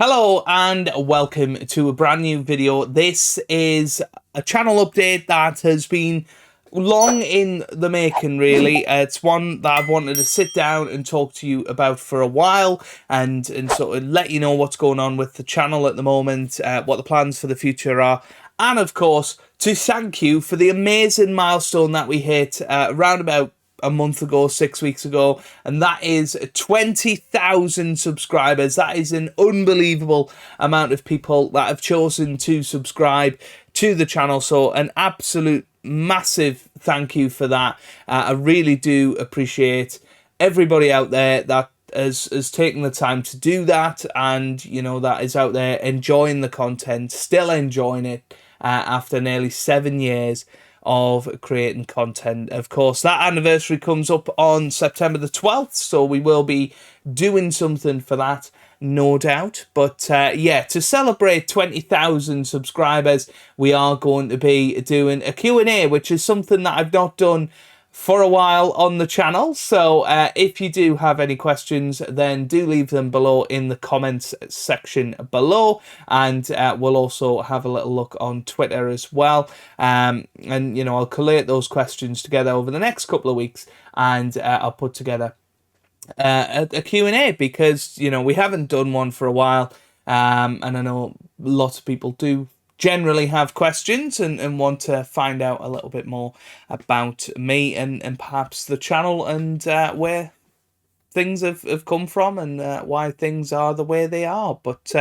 Hello and welcome to a brand new video. This is a channel update that has been long in the making, really. It's one that I've wanted to sit down and talk to you about for a while and sort of let you know what's going on with the channel at the moment, what the plans for the future are, and of course to thank you for the amazing milestone that we hit around about a month ago, 6 weeks ago, and that is 20,000 subscribers. That is an unbelievable amount of people that have chosen to subscribe to the channel, so an absolute massive thank you for that. I really do appreciate everybody out there that has taken the time to do that, and that is out there enjoying the content, still enjoying it after nearly 7 years of creating content. Of course, that anniversary comes up on September the 12th, so we will be doing something for that, no doubt. But yeah, to celebrate 20,000 subscribers, we are going to be doing a Q&A, which is something that I've not done for a while on the channel. So if you do have any questions, then do leave them below in the comments section below, and we'll also have a little look on Twitter as well. And I'll collate those questions together over the next couple of weeks, and I'll put together a Q&A, because we haven't done one for a while, and I know lots of people do generally have questions and want to find out a little bit more about me and perhaps the channel, and where things have come from, and why things are the way they are. But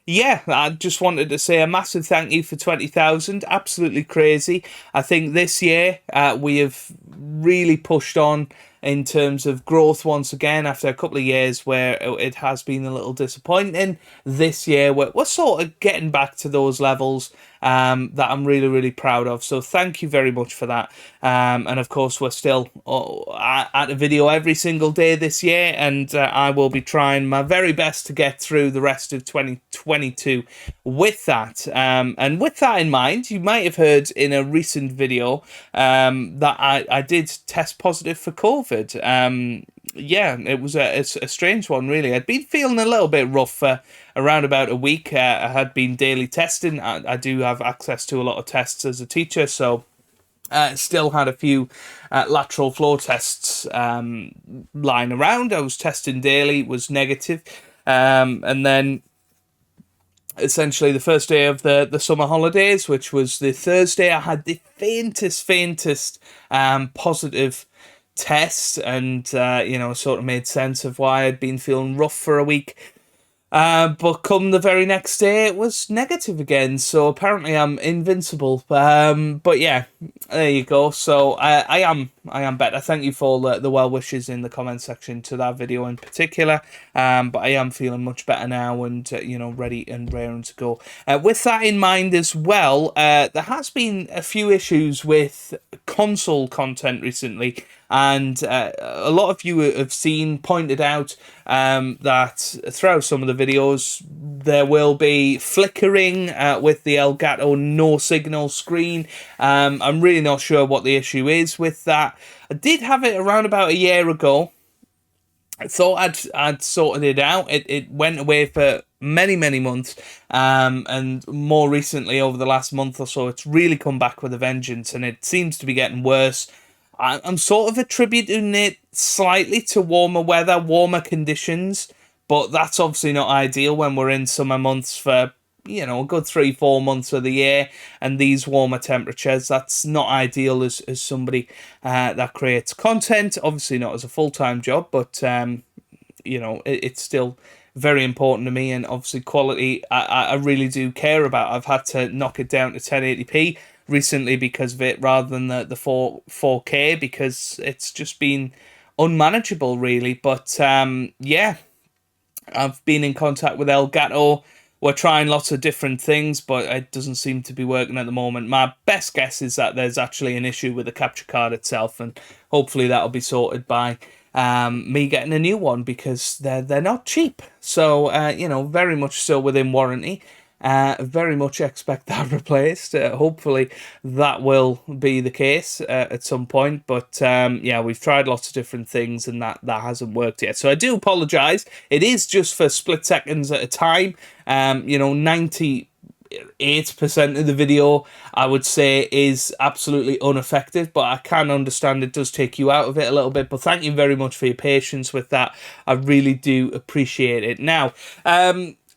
yeah, I just wanted to say a massive thank you for 20,000. Absolutely crazy. I think this year we have really pushed on in terms of growth once again, after a couple of years where it has been a little disappointing. This year we're sort of getting back to those levels that I'm really, really proud of. So thank you very much for that. And of course, we're still at a video every single day this year, and I will be trying my very best to get through the rest of 2022 with that. And with that in mind, you might have heard in a recent video that I did test positive for COVID. Yeah, it was a strange one, really. I'd been feeling a little bit rough for around about a week. I had been daily testing. I do have access to a lot of tests as a teacher, so still had a few lateral flow tests lying around. I was testing daily, was negative. And then essentially the first day of the summer holidays, which was the Thursday, I had the faintest positive test, and sort of made sense of why I'd been feeling rough for a week. But come the very next day, it was negative again. So apparently I'm invincible. But yeah, there you go. So I am better. Thank you for all the well wishes in the comment section to that video in particular. But I am feeling much better now, and ready and raring to go. With that in mind as well, there has been a few issues with console content recently. And a lot of you have pointed out that throughout some of the videos there will be flickering with the Elgato no signal screen. I'm really not sure what the issue is with that. I did have it around about a year ago. I thought I'd sorted it out. It went away for many months, and more recently, over the last month or so, it's really come back with a vengeance, and it seems to be getting worse. I'm sort of attributing it slightly to warmer weather, warmer conditions, but that's obviously not ideal when we're in summer months for, a good 3-4 months of the year, and these warmer temperatures. That's not ideal as somebody that creates content, obviously not as a full-time job, but, it's still very important to me, and obviously quality I really do care about. I've had to knock it down to 1080p recently because of it, rather than the 4K, because it's just been unmanageable, really. But yeah, I've been in contact with Elgato. We're trying lots of different things, but it doesn't seem to be working at the moment. My best guess is that there's actually an issue with the capture card itself, and hopefully that'll be sorted by me getting a new one, because they're not cheap. So very much so within warranty. Very much expect that replaced. Hopefully that will be the case at some point. But yeah, we've tried lots of different things and that hasn't worked yet. So I do apologise. It is just for split seconds at a time. 98% of the video, I would say, is absolutely unaffected, but I can understand it does take you out of it a little bit. But thank you very much for your patience with that. I really do appreciate it. Now,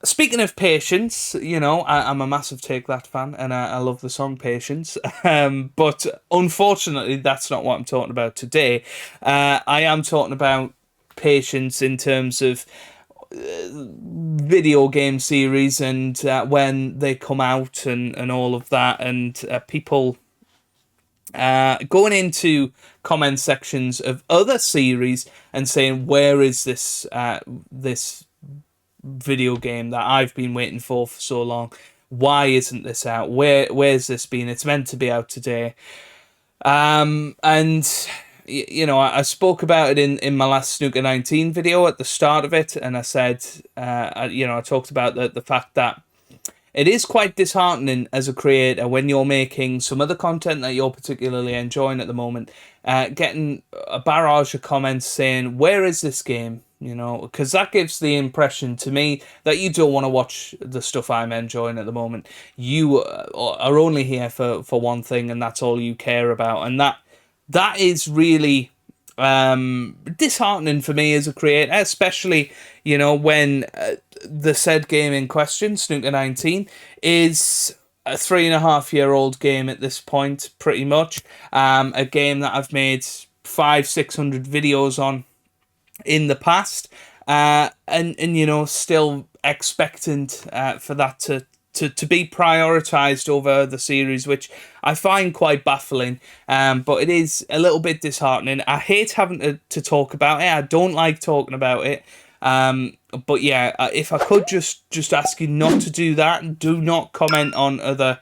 speaking of patience, I'm a massive Take That fan, and I love the song Patience. But unfortunately, that's not what I'm talking about today. I am talking about patience in terms of video game series and when they come out and all of that, and people going into comment sections of other series and saying, where is this this video game that I've been waiting for so long? Why isn't this out? Where's this been? It's meant to be out today. And I spoke about it in my last Snooker 19 video at the start of it, and I said, I talked about the fact that it is quite disheartening as a creator when you're making some other content that you're particularly enjoying at the moment, getting a barrage of comments saying, where is this game? Because that gives the impression to me that you don't want to watch the stuff I'm enjoying at the moment. You are only here for one thing, and that's all you care about. And that is really disheartening for me as a creator, especially when the said game in question, Snooker 19, is a 3.5-year-old game at this point, pretty much. A game that I've made 500-600 videos on in the past, and still expectant for that to be prioritized over the series, which I find quite baffling. But it is a little bit disheartening. I hate having to talk about it. I don't like talking about it. But yeah, if I could just ask you not to do that, do not comment on other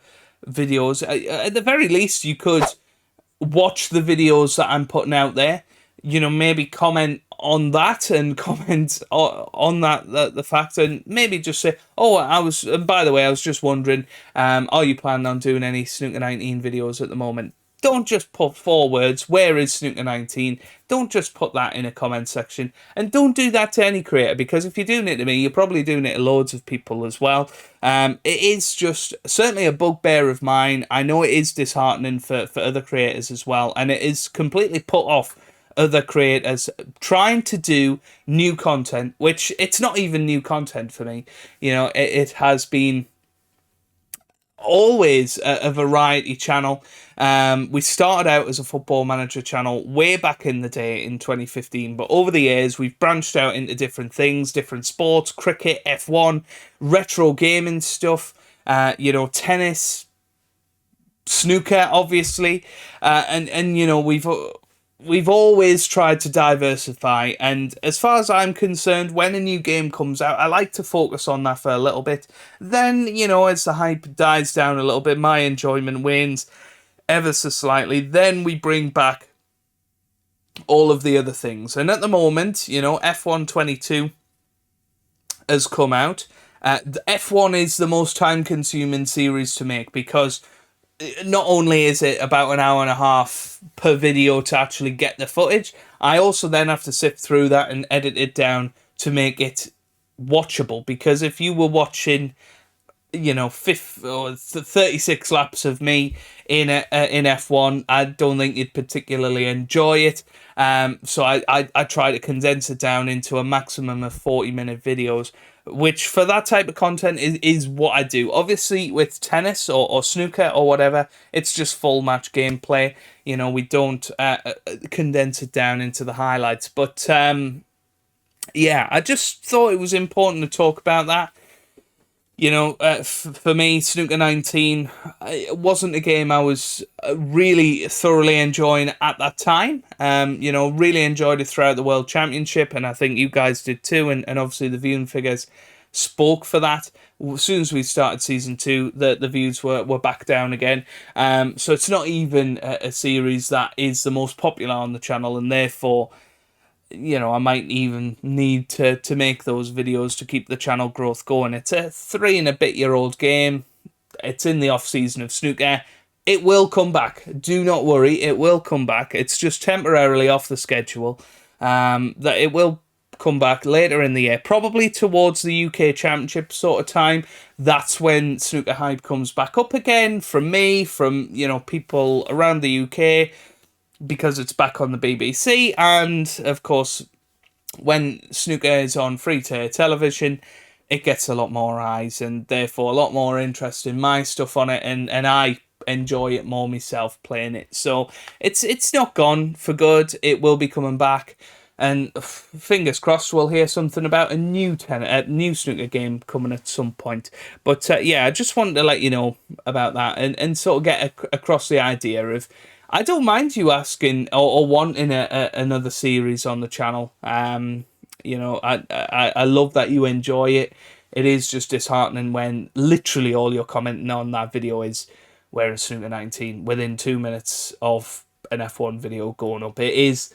videos. At the very least, you could watch the videos that I'm putting out there. Maybe comment on that and comment on the fact, and maybe just say, and by the way, I was just wondering, are you planning on doing any Snooker 19 videos at the moment? Don't just put 4 words, where is Snooker 19? Don't just put that in a comment section. And don't do that to any creator, because if you're doing it to me, you're probably doing it to loads of people as well. It is just certainly a bugbear of mine. I know it is disheartening for other creators as well, and it is completely put off other creators trying to do new content, which it's not even new content for me. It has been always a variety channel. We started out as a Football Manager channel way back in the day in 2015, but over the years we've branched out into different things, different sports, cricket, F1, retro gaming stuff, tennis, snooker, obviously, and we've always tried to diversify, and as far as I'm concerned, when a new game comes out, I like to focus on that for a little bit. Then, as the hype dies down a little bit, my enjoyment wanes ever so slightly. Then we bring back all of the other things. And at the moment, F1 22 has come out. F1 is the most time-consuming series to make, because not only is it about an hour and a half per video to actually get the footage, I also then have to sift through that and edit it down to make it watchable. Because if you were watching, 36 laps of me in F1, I don't think you'd particularly enjoy it. So I try to condense it down into a maximum of 40-minute videos, which for that type of content is what I do. Obviously, with tennis or snooker or whatever, it's just full match gameplay. We don't condense it down into the highlights. But yeah, I just thought it was important to talk about that. For me, Snooker 19, it wasn't a game I was really thoroughly enjoying at that time. Really enjoyed it throughout the World Championship, and I think you guys did too, and obviously the viewing figures spoke for that. As soon as we started Season 2, the views were back down again. So it's not even a series that is the most popular on the channel, and therefore I might even need to make those videos to keep the channel growth going. It's a 3-and-a-bit-year-old game. It's in the off season of snooker. It will come back. Do not worry, it will come back. It's just temporarily off the schedule. That it will come back later in the year, probably towards the UK Championship sort of time. That's when Snooker Hype comes back up again from me, from people around the UK, because it's back on the BBC, and of course when snooker is on free-to-air television, it gets a lot more eyes and therefore a lot more interest in my stuff on it, and I enjoy it more myself playing it. So it's not gone for good. It will be coming back, and fingers crossed we'll hear something about a new snooker game coming at some point. But yeah, I just wanted to let you know about that, and sort of get across the idea of, I don't mind you asking or wanting another series on the channel. I love that you enjoy it. It is just disheartening when literally all you're commenting on that video is "Where is Snooker 19?" within 2 minutes of an F1 video going up. It is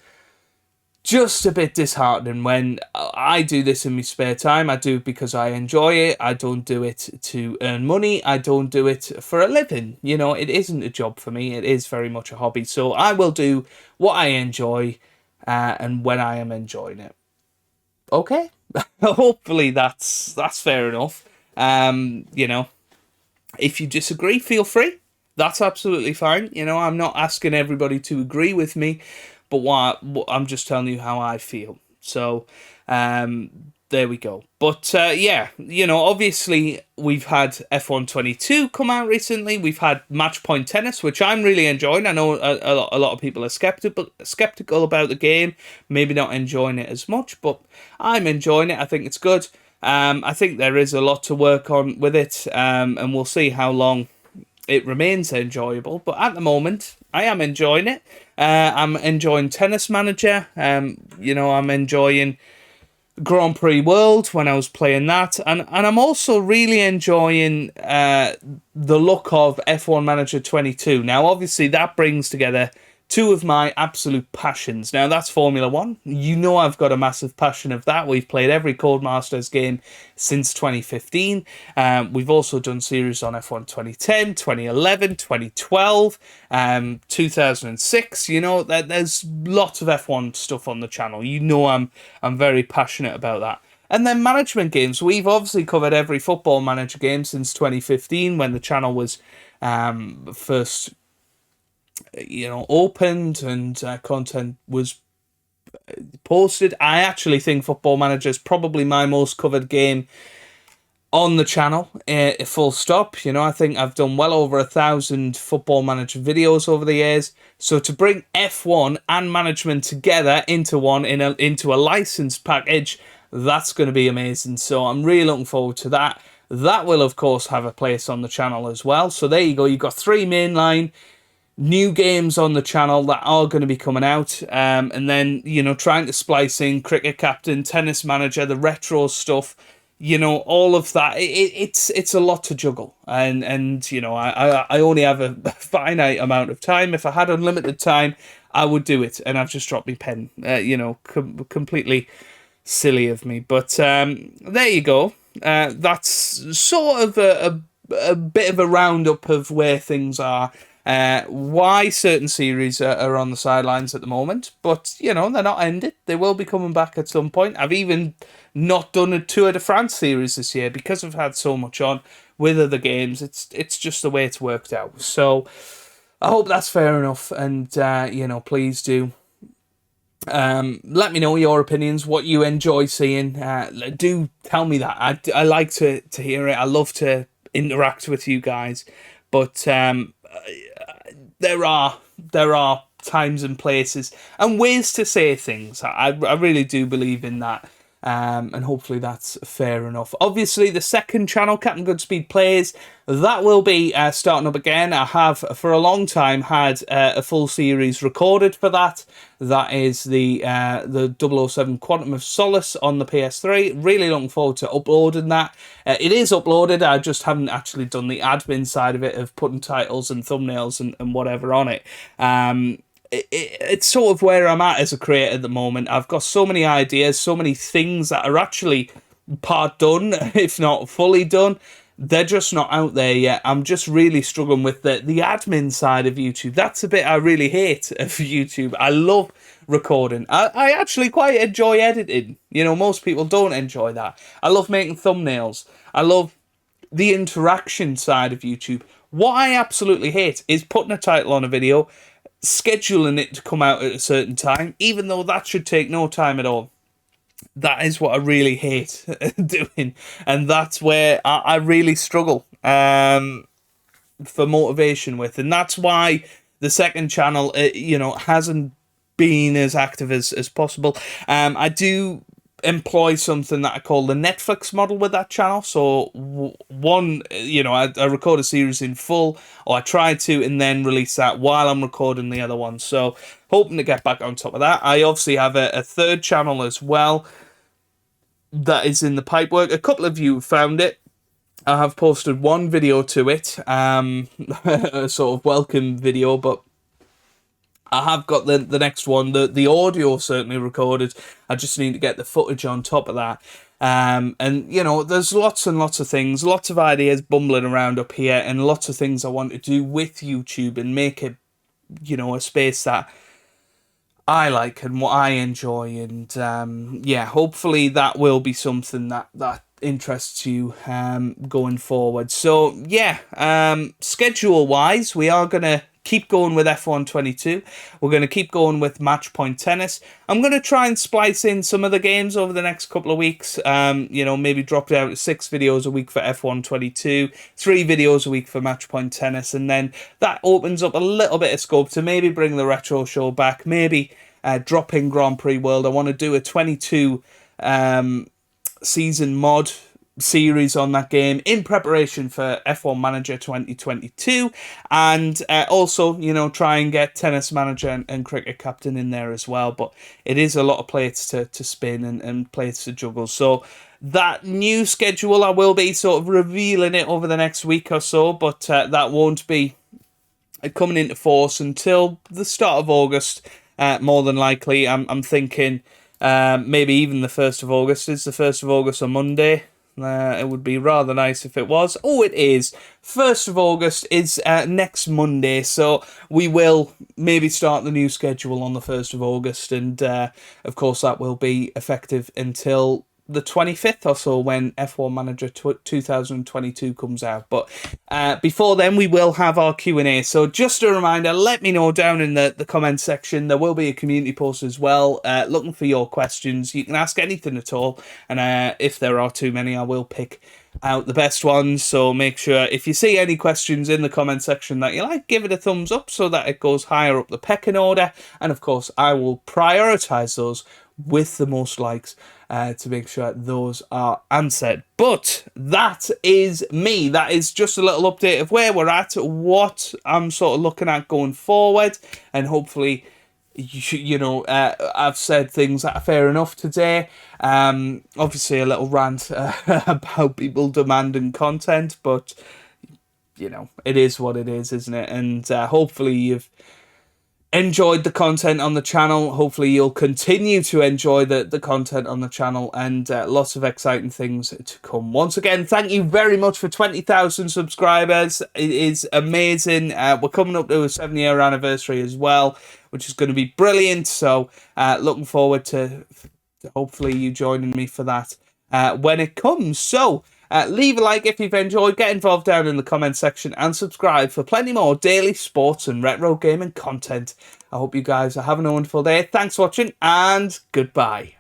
just a bit disheartening when I do this in my spare time. I do it because I enjoy it. I don't do it to earn money. I don't do it for a living. It isn't a job for me. It is very much a hobby. So I will do what I enjoy and when I am enjoying it. Okay? Hopefully that's fair enough. If you disagree, feel free. That's absolutely fine. I'm not asking everybody to agree with me, but I'm just telling you how I feel. So, there we go. But yeah, obviously we've had F1 22 come out recently. We've had Match Point Tennis, which I'm really enjoying. I know a lot of people are skeptical about the game, maybe not enjoying it as much, but I'm enjoying it. I think it's good. I think there is a lot to work on with it, and we'll see how long it remains enjoyable. But at the moment, I am enjoying it. I'm enjoying Tennis Manager. I'm enjoying Grand Prix World when I was playing that, and I'm also really enjoying the look of F1 Manager 22. Now, obviously, that brings together two of my absolute passions. Now, that's Formula 1. I've got a massive passion of that. We've played every Codemasters game since 2015. We've also done series on F1 2010, 2011, 2012, 2006. There's lots of F1 stuff on the channel. I'm very passionate about that. And then management games. We've obviously covered every Football Manager game since 2015 when the channel was first opened and content was posted. I actually think Football Manager is probably my most covered game on the channel, full stop. I think I've done well over 1,000 Football Manager videos over the years. So to bring F1 and management together into into a licensed package, that's going to be amazing. So I'm really looking forward to that. That will, of course, have a place on the channel as well. So there you go. You've got 3 mainline new games on the channel that are going to be coming out, and then trying to splice in Cricket Captain, Tennis Manager, the retro stuff, all of that. It's a lot to juggle, and I only have a finite amount of time. If I had unlimited time, I would do it, and I've just dropped my pen. Completely silly of me, but there you go. That's sort of a bit of a roundup of where things are. Why certain series are on the sidelines at the moment, but they're not ended. They will be coming back at some point. I've even not done a Tour de France series this year because I've had so much on with other games. It's just the way it's worked out. So I hope that's fair enough, and please do let me know your opinions, what you enjoy seeing. Do tell me that. I like to hear it. I love to interact with you guys, but there are times and places and ways to say things. I really do believe in that, and hopefully that's fair enough. Obviously, the second channel, Captain Goodspeed Plays, that will be starting up again. I have for a long time had a full series recorded for that. That is the 007 Quantum of Solace on the PS3. Really looking forward to uploading that. It is uploaded. I just haven't actually done the admin side of it of putting titles and thumbnails and whatever on it. it's sort of where I'm at as a creator at the moment. I've got so many ideas, so many things that are actually part done, if not fully done. They're just not out there yet. I'm just really struggling with the admin side of YouTube. That's a bit I really hate of YouTube. I love recording. I actually quite enjoy editing. You know, most people don't enjoy that. I love making thumbnails. I love the interaction side of YouTube. What I absolutely hate is putting a title on a video, scheduling it to come out at a certain time, even though that should take no time at all. That is what I really hate doing, and that's where I really struggle for motivation with, and that's why the second channel, you know, hasn't been as active as possible. I do employ something that I call the Netflix model with that channel. So one, you know, I record a series in full, or I try to, and then release that while I'm recording the other one. So hoping to get back on top of that. I obviously have a third channel as well that is in the pipework. A couple of you found it. I have posted one video to it, a sort of welcome video, but I have got the next one. The audio certainly recorded. I just need to get the footage on top of that. And, you know, there's lots and lots of things, lots of ideas bumbling around up here, and lots of things I want to do with YouTube and make it, you know, a space that I like and what I enjoy. And, yeah, hopefully that will be something that interests you going forward. So, yeah, schedule-wise, we are going to keep going with F1 22. We're going to keep going with Match Point Tennis. I'm going to try and splice in some of the games over the next couple of weeks. You know, maybe drop down to 6 videos a week for F1 22, 3 videos a week for Match Point Tennis, and then that opens up a little bit of scope to maybe bring the retro show back, maybe drop in Grand Prix World. I want to do a 22 season mod series on that game in preparation for F1 Manager 2022, and also, you know, try and get Tennis Manager and Cricket Captain in there as well. But it is a lot of plates to spin and plates to juggle. So that new schedule, I will be sort of revealing it over the next week or so, but that won't be coming into force until the start of August, more than likely. I'm thinking maybe even the 1st of August. Is the 1st of August a Monday? It would be rather nice if it was. Oh, it is. 1st of August is next Monday, so we will maybe start the new schedule on the 1st of August, and of course that will be effective until the 25th or so when F1 Manager 2022 comes out. But before then, we will have our Q&A. So just a reminder, let me know down in the comment section. There will be a community post as well, looking for your questions. You can ask anything at all, and if there are too many, I will pick out the best ones. So make sure if you see any questions in the comment section that you like, give it a thumbs up so that it goes higher up the pecking order. And of course, I will prioritize those with the most likes to make sure those are answered. But that is me. That is just a little update of where we're at, what I'm sort of looking at going forward, and hopefully, you know, I've said things that are fair enough today. Obviously a little rant about people demanding content, but, you know, it is what it is, isn't it? And hopefully you've enjoyed the content on the channel. Hopefully you'll continue to enjoy the content on the channel, and lots of exciting things to come. Once again, thank you very much for 20,000 subscribers. It is amazing. We're coming up to a 7-year anniversary as well, which is going to be brilliant. So looking forward to hopefully you joining me for that when it comes. So leave a like if you've enjoyed, get involved down in the comment section, and subscribe for plenty more daily sports and retro gaming content. I hope you guys are having a wonderful day. Thanks for watching, and goodbye.